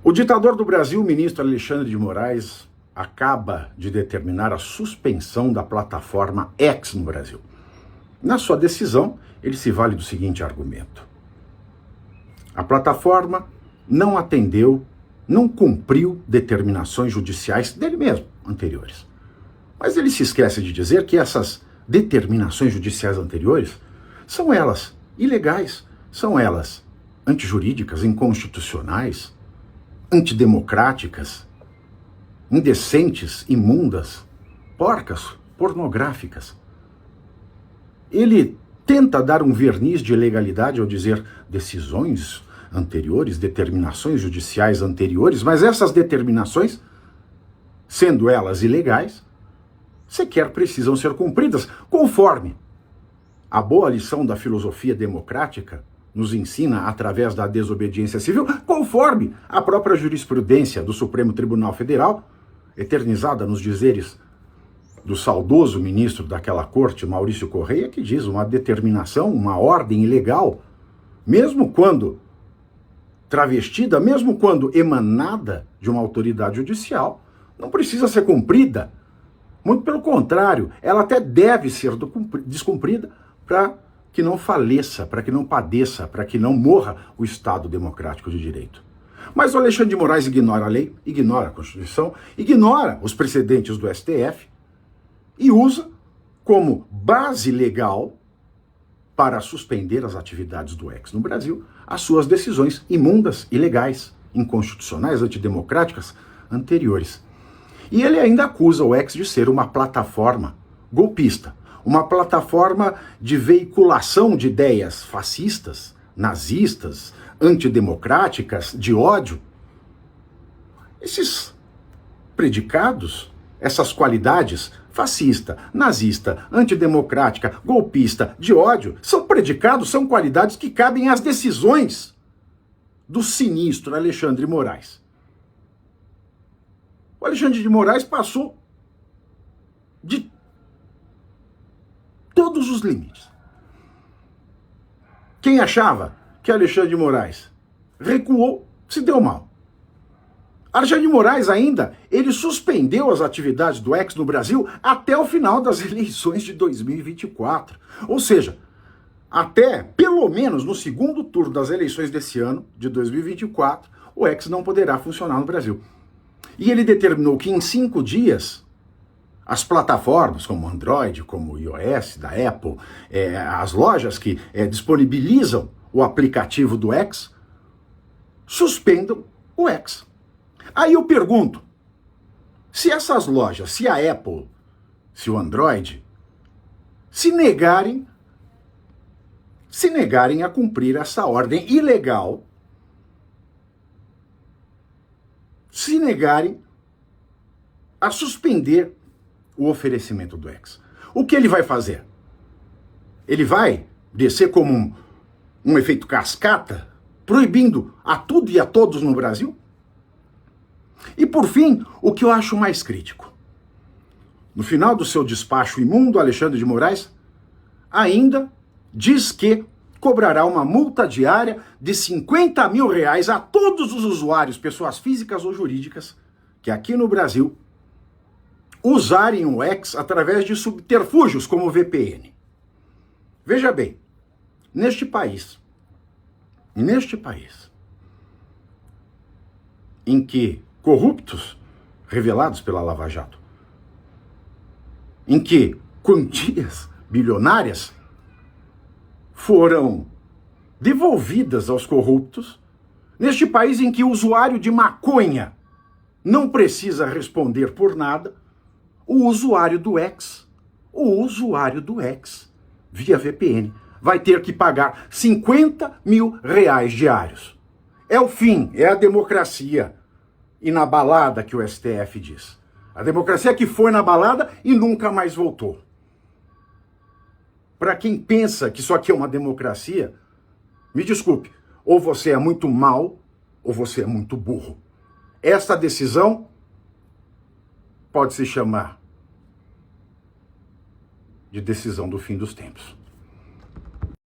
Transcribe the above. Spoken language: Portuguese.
O ditador do Brasil, o ministro Alexandre de Moraes, acaba de determinar a suspensão da plataforma X no Brasil. Na sua decisão, ele se vale do seguinte argumento: a plataforma não atendeu, não cumpriu determinações judiciais dele mesmo, anteriores. Mas ele se esquece de dizer que essas determinações judiciais anteriores são elas ilegais, são elas antijurídicas, inconstitucionais, antidemocráticas, indecentes, imundas, porcas, pornográficas. Ele tenta dar um verniz de legalidade ao dizer decisões anteriores, determinações judiciais anteriores, mas essas determinações, sendo elas ilegais, sequer precisam ser cumpridas, conforme a boa lição da filosofia democrática nos ensina através da desobediência civil, conforme a própria jurisprudência do Supremo Tribunal Federal, eternizada nos dizeres do saudoso ministro daquela corte, Maurício Correia, que diz uma determinação, uma ordem ilegal, mesmo quando travestida, mesmo quando emanada de uma autoridade judicial, não precisa ser cumprida. Muito pelo contrário, ela até deve ser descumprida para que não faleça, para que não padeça, para que não morra o Estado democrático de direito. Mas o Alexandre de Moraes ignora a lei, ignora a Constituição, ignora os precedentes do STF e usa como base legal para suspender as atividades do X no Brasil as suas decisões imundas, ilegais, inconstitucionais, antidemocráticas anteriores. E ele ainda acusa o X de ser uma plataforma golpista, uma plataforma de veiculação de ideias fascistas, nazistas, antidemocráticas, de ódio. Esses predicados, essas qualidades, fascista, nazista, antidemocrática, golpista, de ódio, são predicados, são qualidades que cabem às decisões do sinistro Alexandre de Moraes. O Alexandre de Moraes passou de todos os limites. Quem achava que Alexandre de Moraes recuou, se deu mal. Alexandre de Moraes ainda, ele suspendeu as atividades do X no Brasil até o final das eleições de 2024. Ou seja, até pelo menos no segundo turno das eleições desse ano, de 2024, o X não poderá funcionar no Brasil. E ele determinou que em 5 dias, as plataformas como Android, como iOS, da Apple, as lojas que disponibilizam o aplicativo do X, suspendam o X. Aí eu pergunto, se essas lojas, se a Apple, se o Android, se negarem a cumprir essa ordem ilegal, se negarem a suspender o oferecimento do X, o que ele vai fazer? Ele vai descer como um efeito cascata, proibindo a tudo e a todos no Brasil? E por fim, o que eu acho mais crítico. No final do seu despacho imundo, Alexandre de Moraes ainda diz que cobrará uma multa diária de R$50 mil a todos os usuários, pessoas físicas ou jurídicas, que aqui no Brasil usarem o X através de subterfúgios como o VPN. Veja bem, neste país, em que corruptos revelados pela Lava Jato, em que quantias bilionárias foram devolvidas aos corruptos, neste país em que o usuário de maconha não precisa responder por nada, o usuário do X, via VPN, vai ter que pagar R$50 mil diários. É o fim, é a democracia inabalada que o STF diz. A democracia que foi na balada e nunca mais voltou. Para quem pensa que isso aqui é uma democracia, me desculpe, ou você é muito mau, ou você é muito burro. Esta decisão pode se chamar de decisão do fim dos tempos.